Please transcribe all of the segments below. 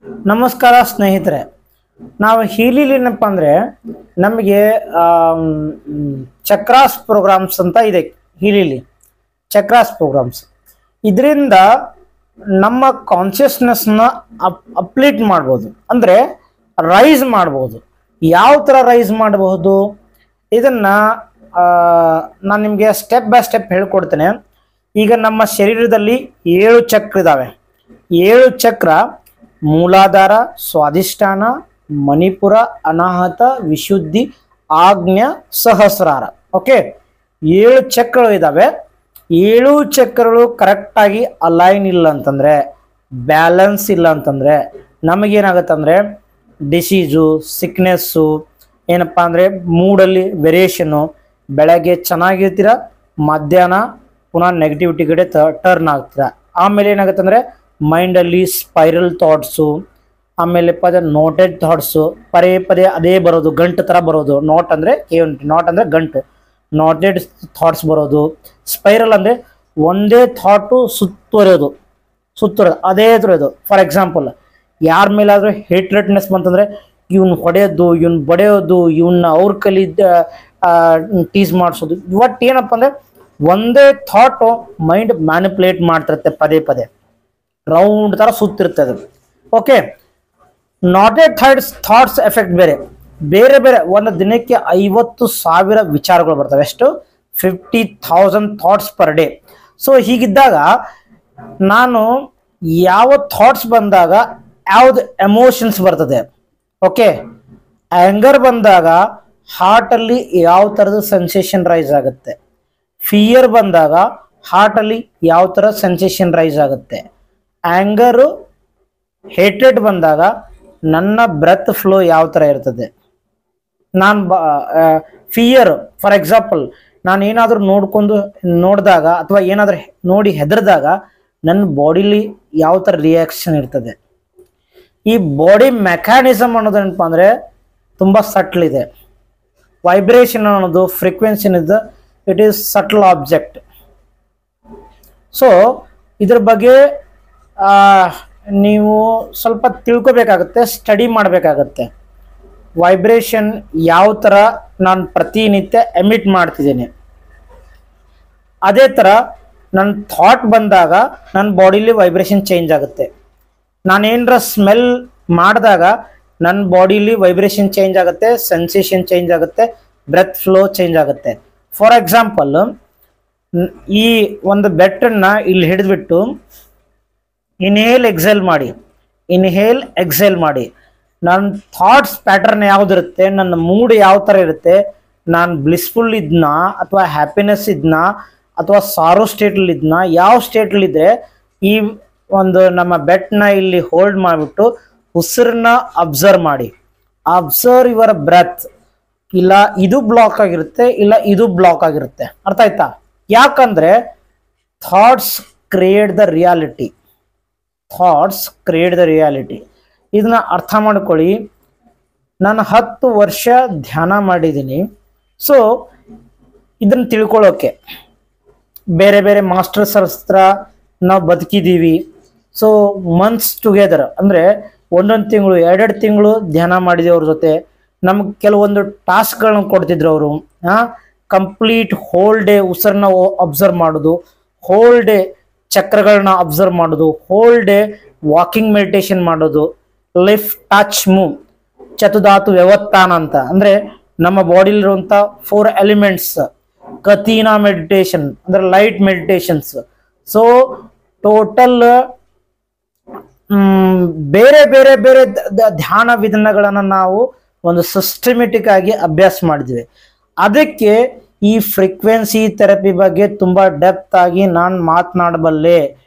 ನಮಸ್ಕಾರ ಸ್ನೇಹಿತರೆ. ನಾವು ಹೀಲಿಲಿನಪ್ಪ ಅಂದರೆ ನಮಗೆ ಚಕ್ರಾಸ್ ಪ್ರೋಗ್ರಾಮ್ಸ್ ಅಂತ ಇದೆ. ಹೀಲಿಲಿ ಚಕ್ರಾಸ್ ಪ್ರೋಗ್ರಾಮ್ಸ್ ಇದರಿಂದ ನಮ್ಮ ಕಾನ್ಷಿಯಸ್ನೆಸ್ನ ಅಪ್ಲೀಟ್ ಮಾಡ್ಬೋದು, ಅಂದರೆ ರೈಸ್ ಮಾಡ್ಬೋದು. ಯಾವ ಥರ ರೈಸ್ ಮಾಡಬಹುದು ಇದನ್ನು ನಾನು ನಿಮಗೆ ಸ್ಟೆಪ್ ಬೈ ಸ್ಟೆಪ್ ಹೇಳ್ಕೊಡ್ತೇನೆ. ಈಗ ನಮ್ಮ ಶರೀರದಲ್ಲಿ 7 ಚಕ್ರ ಇದ್ದಾವೆ. 7 ಚಕ್ರ ಮೂಲಾಧಾರ, ಸ್ವಾಧಿಷ್ಠಾನ, ಮಣಿಪುರ, ಅನಾಹತ, ವಿಶುದ್ಧಿ, ಆಜ್ಞ, ಸಹಸ್ರಾರ. ಓಕೆ, 7 ಚಕ್ರಗಳು ಇದ್ದಾವೆ. 7 ಚಕ್ರಗಳು ಕರೆಕ್ಟಾಗಿ ಅಲೈನ್ ಇಲ್ಲ ಅಂತಂದರೆ, ಬ್ಯಾಲೆನ್ಸ್ ಇಲ್ಲ ಅಂತಂದರೆ ನಮಗೇನಾಗುತ್ತಂದರೆ ಡಿಸೀಸು, ಸಿಕ್ನೆಸ್ಸು, ಏನಪ್ಪ ಅಂದರೆ ಮೂಡಲ್ಲಿ ವೇರಿಯೇಷನ್ನು. ಬೆಳಗ್ಗೆ ಚೆನ್ನಾಗಿರ್ತೀರ, ಮಧ್ಯಾಹ್ನ ಪುನಃ ನೆಗೆಟಿವಿಟಿ ಕಡೆ ಟರ್ನ್ ಆಗ್ತೀರ. ಆಮೇಲೆ ಏನಾಗುತ್ತೆ ಅಂದರೆ ಮೈಂಡಲ್ಲಿ ಸ್ಪೈರಲ್ ಥಾಟ್ಸು, ಆಮೇಲೆ ನೋಟೆಡ್ ಥಾಟ್ಸು, ಪದೇ ಪದೇ ಅದೇ ಬರೋದು, ಗಂಟು ಥರ ಬರೋದು. ನಾಟ್ ಅಂದರೆ ಗಂಟು, ನೋಟೆಡ್ ಥಾಟ್ಸ್ ಬರೋದು. ಸ್ಪೈರಲ್ ಅಂದರೆ ಒಂದೇ ಥಾಟು ಸುತ್ತುವರೆಯೋದು, ಅದೇ ಥರದ್ದು. ಫಾರ್ ಎಕ್ಸಾಂಪಲ್, ಯಾರ ಮೇಲಾದರೂ ಹೇಟ್ರೆಡ್ನೆಸ್ ಬಂತಂದರೆ ಇವ್ನು ಹೊಡೆಯೋದು, ಇವ್ನು ಬಡಿಯೋದು, ಇವನ್ನ ಅವ್ರ ಕಲಿದ್ದ ಟೀಸ್ ಮಾಡಿಸೋದು. ಒಟ್ಟು ಏನಪ್ಪ ಅಂದರೆ ಒಂದೇ ಥಾಟು ಮೈಂಡ್ ಮ್ಯಾನಿಪುಲೇಟ್ ಮಾಡ್ತಿರುತ್ತೆ, ಪದೇ ಪದೇ ರೌಂಡ್ ಥರ ಸುತ್ತಿರ್ತದೆ. ಓಕೆ, ನಾಟೆಡ್ ಥಾಟ್ಸ್ ಎಫೆಕ್ಟ್ ಬೇರೆ ಬೇರೆ. ಒಂದು ದಿನಕ್ಕೆ 50,000 ವಿಚಾರಗಳು ಬರ್ತವೆ. ಎಷ್ಟು? 50,000 ಥಾಟ್ಸ್ ಪರ್ ಡೇ. ಸೊ ಹೀಗಿದ್ದಾಗ ನಾನು ಯಾವ ಥಾಟ್ಸ್ ಬಂದಾಗ ಯಾವ್ದು ಎಮೋಷನ್ಸ್ ಬರ್ತದೆ. ಓಕೆ, ಆ್ಯಂಗರ್ ಬಂದಾಗ ಹಾರ್ಟಲ್ಲಿ ಯಾವ ಥರದ ಸೆನ್ಸೇಷನ್ ರೈಸ್ ಆಗುತ್ತೆ. ಫಿಯರ್ ಬಂದಾಗ ಹಾರ್ಟಲ್ಲಿ ಯಾವ ಥರ ಸೆನ್ಸೇಷನ್ ರೈಸ್ ಆಗುತ್ತೆ. ಆ್ಯಂಗರು, ಹೇಟ್ರೆಡ್ ಬಂದಾಗ ನನ್ನ ಬ್ರೆತ್ ಫ್ಲೋ ಯಾವ ಥರ ಇರ್ತದೆ. ಫಿಯರ್, ಫಾರ್ ಎಕ್ಸಾಂಪಲ್, ನಾನು ಏನಾದರೂ ನೋಡಿದಾಗ ಅಥವಾ ಏನಾದರೂ ನೋಡಿ ಹೆದರಿದಾಗ ನನ್ನ ಬಾಡಿಲಿ ಯಾವ ಥರ ರಿಯಾಕ್ಷನ್ ಇರ್ತದೆ. ಈ ಬಾಡಿ ಮೆಕ್ಯಾನಿಸಮ್ ಅನ್ನೋದೇನಪ್ಪ ಅಂದರೆ ತುಂಬ ಸಟ್ಲ್ ಇದೆ. ವೈಬ್ರೇಷನ್ ಅನ್ನೋದು, ಫ್ರೀಕ್ವೆನ್ಸಿ ಅನ್ನೋದು, it is shuttle object. So ಇದ್ರ ಬಗ್ಗೆ ನೀವು ಸ್ವಲ್ಪ ತಿಳ್ಕೊಬೇಕಾಗತ್ತೆ, ಸ್ಟಡಿ ಮಾಡಬೇಕಾಗತ್ತೆ. ವೈಬ್ರೇಷನ್ ಯಾವ ಥರ ನಾನು ಪ್ರತಿನಿತ್ಯ ಎಮಿಟ್ ಮಾಡ್ತಿದ್ದೀನಿ, ಅದೇ ಥರ ನನ್ನ ಥಾಟ್ ಬಂದಾಗ ನನ್ನ ಬಾಡಿಲಿ ವೈಬ್ರೇಷನ್ ಚೇಂಜ್ ಆಗುತ್ತೆ. ನಾನೇನರ ಸ್ಮೆಲ್ ಮಾಡಿದಾಗ ನನ್ನ ಬಾಡಿಲಿ ವೈಬ್ರೇಷನ್ ಚೇಂಜ್ ಆಗುತ್ತೆ, ಸೆನ್ಸೇಷನ್ ಚೇಂಜ್ ಆಗುತ್ತೆ, ಬ್ರೆತ್ ಫ್ಲೋ ಚೇಂಜ್ ಆಗುತ್ತೆ. ಫಾರ್ ಎಕ್ಸಾಂಪಲ್, ಈ ಒಂದು ಬೆಟ್ಟನ್ನು ಇಲ್ಲಿ ಹಿಡಿದ್ಬಿಟ್ಟು ಇನ್ಹೇಲ್ ಎಕ್ಸೇಲ್ ಮಾಡಿ ನನ್ನ ಥಾಟ್ಸ್ ಪ್ಯಾಟರ್ನ್ ಯಾವುದಿರುತ್ತೆ, ನನ್ನ ಮೂಡ್ ಯಾವ ಥರ ಇರುತ್ತೆ, ನಾನು ಬ್ಲಿಸ್ಫುಲ್ ಇದ್ನಾ ಅಥವಾ ಹ್ಯಾಪಿನೆಸ್ ಇದ್ನಾ ಅಥವಾ ಸಾರೋ ಸ್ಟೇಟಲ್ಲಿ ಇದ್ನಾ, ಯಾವ ಸ್ಟೇಟಲ್ಲಿದ್ದರೆ ಈ ಒಂದು ನಮ್ಮ ಬೆಟ್ಟನ್ನ ಇಲ್ಲಿ ಹೋಲ್ಡ್ ಮಾಡಿಬಿಟ್ಟು ಉಸಿರನ್ನ ಅಬ್ಸರ್ವ್ ಮಾಡಿ. Observe your breath. ಇಲ್ಲ ಇದು ಬ್ಲಾಕ್ ಆಗಿರುತ್ತೆ, ಇಲ್ಲ ಇದು ಬ್ಲಾಕ್ ಆಗಿರುತ್ತೆ. ಅರ್ಥ ಆಯ್ತಾ? ಯಾಕಂದರೆ ಥಾಟ್ಸ್ ಕ್ರಿಯೇಟ್ ದ ರಿಯಾಲಿಟಿ. ಇದನ್ನ ಅರ್ಥ ಮಾಡ್ಕೊಳ್ಳಿ. ನಾನು 10 ವರ್ಷ ಧ್ಯಾನ ಮಾಡಿದ್ದೀನಿ. ಸೊ ಇದನ್ನು ತಿಳ್ಕೊಳ್ಳೋಕೆ ಬೇರೆ ಬೇರೆ ಮಾಸ್ಟರ್ಸ್ ಹತ್ರ ನಾವು ಬದುಕಿದ್ದೀವಿ. ಸೊ ಮಂತ್ಸ್ ಟುಗೆದರ್ ಅಂದರೆ 1 ತಿಂಗಳು 2 ತಿಂಗಳು ಧ್ಯಾನ ಮಾಡಿದ್ದೀವಿ ಅವ್ರ ಜೊತೆ. ನಮ್ಗೆ ಕೆಲವೊಂದು ಟಾಸ್ಕ್ಗಳನ್ನ ಕೊಡ್ತಿದ್ರು ಅವರು. ಕಂಪ್ಲೀಟ್ ಹೋಲ್ ಡೇ ಉಸಿರನ್ನ ಅಬ್ಸರ್ವ್ ಮಾಡೋದು, ಹೋಲ್ ಡೇ ಚಕ್ರಗಳನ್ನ ಅಬ್ಸರ್ವ್ ಮಾಡೋದು, ಹೋಲ್ ಡೇ ವಾಕಿಂಗ್ ಮೆಡಿಟೇಷನ್ ಮಾಡೋದು, ಲಿಫ್ಟ್, ಟಚ್, ಮೂವ್, ಚತುಧಾತು ವ್ಯವಸ್ಥಾನ ಅಂತ ಅಂದರೆ ನಮ್ಮ ಬಾಡಿಲಿರುವಂಥ 4 ಎಲಿಮೆಂಟ್ಸ್. ಕತೀನಾ ಮೆಡಿಟೇಷನ್ ಅಂದರೆ ಲೈಟ್ ಮೆಡಿಟೇಷನ್ಸ್. ಸೊ ಟೋಟಲ್ ಬೇರೆ ಬೇರೆ ಬೇರೆ ಧ್ಯಾನ ವಿಧಾನಗಳನ್ನು ನಾವು ಒಂದು ಸಿಸ್ಟಮೆಟಿಕ್ ಆಗಿ ಅಭ್ಯಾಸ ಮಾಡಿದ್ವಿ. ಅದಕ್ಕೆ ಈ ಫ್ರೀಕ್ವೆನ್ಸಿ ಥೆರಪಿ ಬಗ್ಗೆ ತುಂಬ ಡೆಪ್ತ್ ಆಗಿ ನಾನು ಮಾತನಾಡಬಲ್ಲೆ,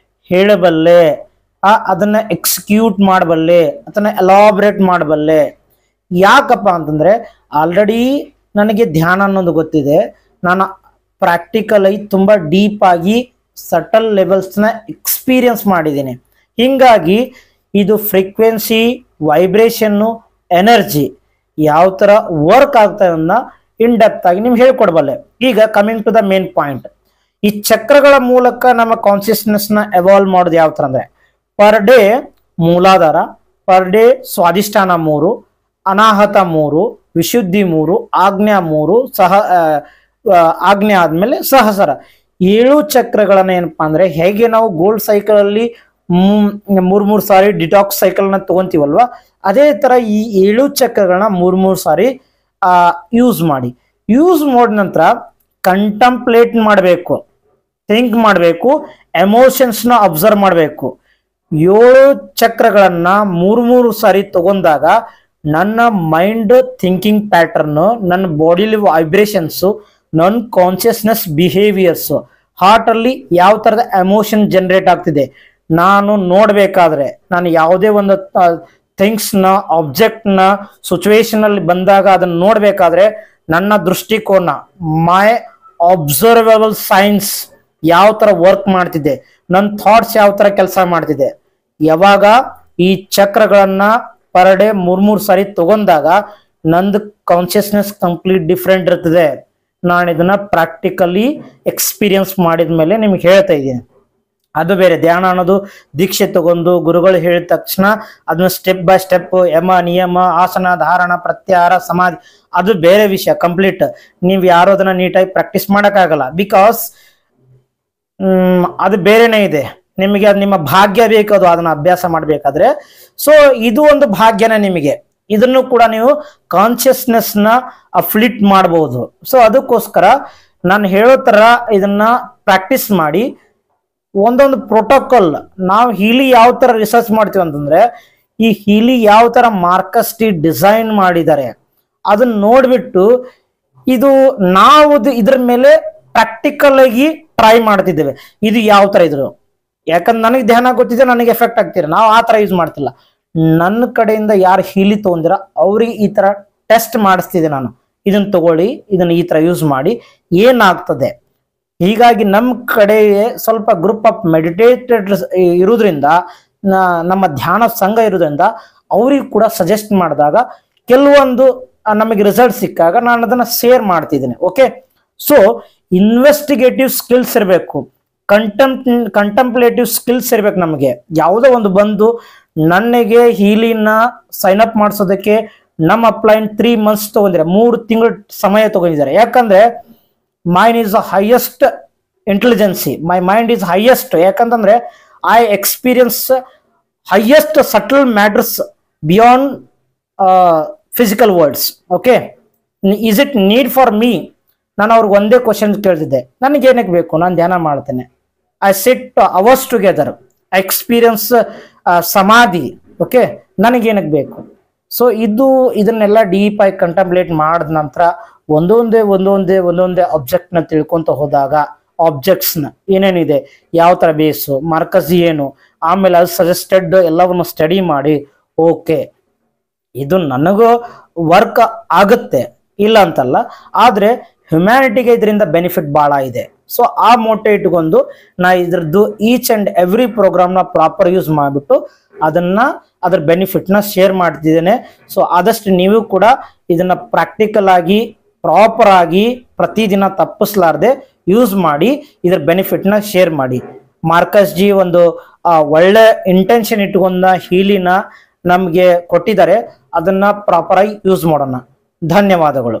ಹೇಳಬಲ್ಲೆ, ಅದನ್ನು ಎಕ್ಸಿಕ್ಯೂಟ್ ಮಾಡಬಲ್ಲೆ, ಅದನ್ನು ಎಲಾಬ್ರೇಟ್ ಮಾಡಬಲ್ಲೆ. ಯಾಕಪ್ಪ ಅಂತಂದರೆ ಆಲ್ರೆಡಿ ನನಗೆ ಧ್ಯಾನ ಅನ್ನೋದು ಗೊತ್ತಿದೆ. ನಾನು ಪ್ರಾಕ್ಟಿಕಲಾಗಿ ತುಂಬ ಡೀಪಾಗಿ ಸಟಲ್ ಲೆವೆಲ್ಸ್ನ ಎಕ್ಸ್ಪೀರಿಯನ್ಸ್ ಮಾಡಿದ್ದೀನಿ. ಹೀಗಾಗಿ ಇದು ಫ್ರೀಕ್ವೆನ್ಸಿ, ವೈಬ್ರೇಷನ್ನು, ಎನರ್ಜಿ ಯಾವ ಥರ ವರ್ಕ್ ಆಗ್ತದೆ ಅನ್ನೋ ಇನ್ ಡೆಪ್ತ್ ಆಗಿ ನಿಮ್ಗೆ ಹೇಳ್ಕೊಡ್ಬಲ್ಲೆ. ಈಗ coming to the main point, ಈ ಚಕ್ರಗಳ ಮೂಲಕ ನಮ್ಮ ಕಾನ್ಷಿಯಸ್ನೆಸ್ನ ಎವಾಲ್ವ್ ಮಾಡೋದು ಯಾವ ಥರ ಅಂದರೆ, ಪರ್ ಡೇ ಮೂಲಾಧಾರ, ಪರ್ ಡೇ ಸ್ವಾಧಿಷ್ಠಾನ 3, ಅನಾಹತ 3, ವಿಶುದ್ಧಿ 3, ಆಜ್ಞಾ 3, ಆಜ್ಞೆ ಆದ್ಮೇಲೆ ಸಹಸ್ರ. 7 ಚಕ್ರಗಳನ್ನ ಏನಪ್ಪಾ ಅಂದ್ರೆ ಹೇಗೆ ನಾವು ಗೋಲ್ಡ್ ಸೈಕಲ್ ಅಲ್ಲಿ 3 ಸಾರಿ ಡಿಟಾಕ್ಸ್ ಸೈಕಲ್ ನ ತಗೊಂತೀವಲ್ವಾ, ಅದೇ ತರ ಈ 7 ಚಕ್ರಗಳನ್ನ 3 ಸಾರಿ ಯೂಸ್ ಮಾಡಿ. ಯೂಸ್ ಮಾಡಿದ ನಂತರ ಕಂಟಂಪ್ಲೇಟ್ ಮಾಡಬೇಕು, ಥಿಂಕ್ ಮಾಡಬೇಕು, ಎಮೋಷನ್ಸ್ ನ ಅಬ್ಸರ್ವ್ ಮಾಡಬೇಕು. 7 ಚಕ್ರಗಳನ್ನ 3 ಸಾರಿ ತಗೊಂಡಾಗ ನನ್ನ ಮೈಂಡ್ ಥಿಂಕಿಂಗ್ ಪ್ಯಾಟರ್ನ್, ನನ್ನ ಬಾಡಿಲಿ ವೈಬ್ರೇಷನ್ಸ್, ನನ್ನ ಕಾನ್ಶಿಯಸ್ನೆಸ್ ಬಿಹೇವಿಯರ್ಸ್, ಹಾರ್ಟ್ ಅಲ್ಲಿ ಯಾವ ತರದ ಎಮೋಷನ್ ಜನರೇಟ್ ಆಗ್ತಿದೆ, ನಾನು ನೋಡ್ಬೇಕಾದ್ರೆ, ನಾನು ಯಾವುದೇ ಒಂದು ಥಿಂಗ್ಸ್ ನ ಆಬ್ಜೆಕ್ಟ್ ನ ಸಿಚುವೇಶನ್ ಅಲ್ಲಿ ಬಂದಾಗ ಅದನ್ನ ನೋಡ್ಬೇಕಾದ್ರೆ ನನ್ನ ದೃಷ್ಟಿಕೋನ, ಮೈ ಅಬ್ಸರ್ವೇಬಲ್ ಸೈನ್ಸ್ ಯಾವ ತರ ವರ್ಕ್ ಮಾಡ್ತಿದೆ, ನನ್ನ ಥಾಟ್ಸ್ ಯಾವ ತರ ಕೆಲಸ ಮಾಡ್ತಿದೆ. ಯಾವಾಗ ಈ ಚಕ್ರಗಳನ್ನ ಪರ್ ಡೇ 3 ಸಾರಿ ತಗೊಂಡಾಗ ನಂದು ಕಾನ್ಶಿಯಸ್ನೆಸ್ ಕಂಪ್ಲೀಟ್ ಡಿಫ್ರೆಂಟ್ ಇರ್ತದೆ. ನಾನು ಇದನ್ನ ಪ್ರಾಕ್ಟಿಕಲಿ ಎಕ್ಸ್ಪೀರಿಯನ್ಸ್ ಮಾಡಿದ ಮೇಲೆ ನಿಮ್ಗೆ ಹೇಳ್ತಾ ಇದ್ದೀನಿ. ಅದು ಬೇರೆ. ಧ್ಯಾನ ಅನ್ನೋದು ದೀಕ್ಷೆ ತಗೊಂಡು ಗುರುಗಳು ಹೇಳಿದ ತಕ್ಷಣ ಅದನ್ನ ಸ್ಟೆಪ್ ಬೈ ಸ್ಟೆಪ್ ಯಮ ನಿಯಮ ಆಸನ ಧಾರಣ ಪ್ರತ್ಯಾಹಾರ ಸಮಾಧಿ ಅದು ಬೇರೆ ವಿಷಯ ಕಂಪ್ಲೀಟ್. ನೀವು ಯಾರು ಅದನ್ನ ನೀಟಾಗಿ ಪ್ರಾಕ್ಟೀಸ್ ಮಾಡೋಕ್ಕಾಗಲ್ಲ. ಬಿಕಾಸ್ ಅದು ಬೇರೆನೇ ಇದೆ. ನಿಮಗೆ ಅದು ನಿಮ್ಮ ಭಾಗ್ಯ ಬೇಕು, ಅದು ಅದನ್ನ ಅಭ್ಯಾಸ ಮಾಡ್ಬೇಕಾದ್ರೆ. ಸೊ ಇದು ಒಂದು ಭಾಗ್ಯನೇ ನಿಮಗೆ. ಇದನ್ನು ಕೂಡ ನೀವು ಕಾನ್ಶಿಯಸ್ನೆಸ್ ನ ಅಫ್ಲಿಟ್ ಮಾಡಬಹುದು. ಸೊ ಅದಕ್ಕೋಸ್ಕರ ನಾನು ಹೇಳೋ ತರ ಇದನ್ನ ಪ್ರಾಕ್ಟೀಸ್ ಮಾಡಿ. ಒಂದೊಂದು ಪ್ರೋಟೋಕಾಲ್ ನಾವು ಹೀಲಿ ಯಾವ ತರ ರಿಸರ್ಚ್ ಮಾಡ್ತೀವಿ ಅಂತಂದ್ರೆ, ಈ ಹೀಲಿ ಯಾವ ತರ ಮಾರ್ಕಸ್ ಡಿಸೈನ್ ಮಾಡಿದ್ದಾರೆ ಅದನ್ನ ನೋಡ್ಬಿಟ್ಟು ಇದು ನಾವು ಇದ್ರ ಮೇಲೆ ಪ್ರಾಕ್ಟಿಕಲ್ ಆಗಿ ಟ್ರೈ ಮಾಡ್ತಿದ್ದೇವೆ. ಇದು ಯಾವ ತರ ಇದ್ರು, ಯಾಕಂದ್ರೆ ನನಗೆ ಧ್ಯಾನ ಗೊತ್ತಿದೆ, ನನಗೆ ಎಫೆಕ್ಟ್ ಆಗ್ತಿರ, ನಾವು ಆ ತರ ಯೂಸ್ ಮಾಡ್ತಿಲ್ಲ. ನನ್ನ ಕಡೆಯಿಂದ ಯಾರು ಹೀಲಿ ತಗೊಂಡಿರ ಅವ್ರಿಗೆ ಈ ತರ ಟೆಸ್ಟ್ ಮಾಡಿಸ್ತಿದ್ದೆ ನಾನು. ಇದನ್ನ ತಗೊಳ್ಳಿ, ಇದನ್ನ ಈ ತರ ಯೂಸ್ ಮಾಡಿ ಏನಾಗ್ತದೆ. ಹೀಗಾಗಿ ನಮ್ಮ ಕಡೆ ಸ್ವಲ್ಪ ಗ್ರೂಪ್ ಆಫ್ ಮೆಡಿಟೇಟರ್ಸ್ ಇರೋದ್ರಿಂದ, ನಮ್ಮ ಧ್ಯಾನ ಸಂಘ ಇರೋದ್ರಿಂದ ಅವ್ರಿಗೆ ಕೂಡ ಸಜೆಸ್ಟ್ ಮಾಡಿದಾಗ ಕೆಲವೊಂದು ನಮಗೆ ರಿಸಲ್ಟ್ ಸಿಕ್ಕಾಗ ನಾನು ಅದನ್ನ ಶೇರ್ ಮಾಡ್ತಿದ್ದೀನಿ. ಓಕೆ, ಸೊ ಇನ್ವೆಸ್ಟಿಗೇಟಿವ್ ಸ್ಕಿಲ್ಸ್ ಇರಬೇಕು, ಕಂಟಂಪ್ಲೇಟಿವ್ ಸ್ಕಿಲ್ಸ್ ಇರ್ಬೇಕು ನಮಗೆ. ಯಾವುದೋ ಒಂದು ಬಂದು ನನಗೆ ಹೀಲಿನ ಸೈನ್ ಅಪ್ ಮಾಡಿಸೋದಕ್ಕೆ ನಮ್ಮ ಅಪ್ಲೈನ್ 3 ಮಂತ್ಸ್ ತಗೊಂಡಿದ್ದಾರೆ, 3 ತಿಂಗಳು ಸಮಯ ತಗೊಂಡಿದ್ದಾರೆ. ಯಾಕಂದ್ರೆ mind is highest intelligence, my mind is highest. ಯಾಕಂತಂದ್ರೆ I experience highest subtle matters beyond physical words. Okay, is it need for me? ನಾನು ಅವ್ರಿಗೆ ಒಂದೇ ಕ್ವಶನ್ ಕೇಳ್ತಿದ್ದೆ, ನನಗೆ ಏನಕ್ಕೆ ಬೇಕು, ನಾನು ಧ್ಯಾನ ಮಾಡ್ತೇನೆ. I sit hours together, I experience ಸಮಾಧಿ. ಓಕೆ, ನನಗೇನಕ್ಕೆ ಬೇಕು? ಸೊ ಇದನ್ನೆಲ್ಲ ಡೀಪ್ ಆಗಿ ಕಂಟಂಪ್ಲೇಟ್ ಮಾಡಿದ ನಂತರ ಒಂದೊಂದೇ ಆಬ್ಜೆಕ್ಟ್ ನ ತಿಳ್ಕೊಂತ ಹೋದಾಗ, ಆಬ್ಜೆಕ್ಟ್ಸ್ ನ ಏನೇನಿದೆ, ಯಾವ ತರ ಬೇಸು, ಮಾರ್ಕಸ್ ಏನು, ಆಮೇಲೆ ಅದು ಸಜೆಸ್ಟೆಡ್ ಎಲ್ಲವನ್ನು ಸ್ಟಡಿ ಮಾಡಿ, ಓಕೆ ಇದು ನನಗೂ ವರ್ಕ್ ಆಗುತ್ತೆ ಇಲ್ಲ ಅಂತಲ್ಲ, ಆದ್ರೆ ಹ್ಯುಮ್ಯಾನಿಟಿಗೆ ಇದರಿಂದ ಬೆನಿಫಿಟ್ ಬಹಳ ಇದೆ. ಸೊ ಆ ಮೋಟೆ ಇಟ್ಕೊಂಡು ನಾ ಇದ್ರದ್ದು ಈಚ್ ಅಂಡ್ ಎವ್ರಿ ಪ್ರೋಗ್ರಾಮ್ ನ ಪ್ರಾಪರ್ ಯೂಸ್ ಮಾಡಿಬಿಟ್ಟು ಅದ್ರ ಬೆನಿಫಿಟ್ ನ ಶೇರ್ ಮಾಡ್ತಿದ್ದೇನೆ. ಸೊ ಆದಷ್ಟು ನೀವು ಕೂಡ ಇದನ್ನ ಪ್ರಾಕ್ಟಿಕಲ್ ಆಗಿ ಪ್ರಾಪರ್ ಆಗಿ ಪ್ರತಿದಿನ ತಪ್ಪಿಸ್ಲಾರ್ದೆ ಯೂಸ್ ಮಾಡಿ ಇದ್ರ ಬೆನಿಫಿಟ್ ನ ಶೇರ್ ಮಾಡಿ. ಮಾರ್ಕಸ್ ಜಿ ಒಂದು ಒಳ್ಳೆ ಇಂಟೆನ್ಷನ್ ಇಟ್ಕೊಂಡ ಹೀಲಿನ ನಮ್ಗೆ ಕೊಟ್ಟಿದ್ದಾರೆ, ಅದನ್ನ ಪ್ರಾಪರ್ ಆಗಿ ಯೂಸ್ ಮಾಡೋಣ. ಧನ್ಯವಾದಗಳು.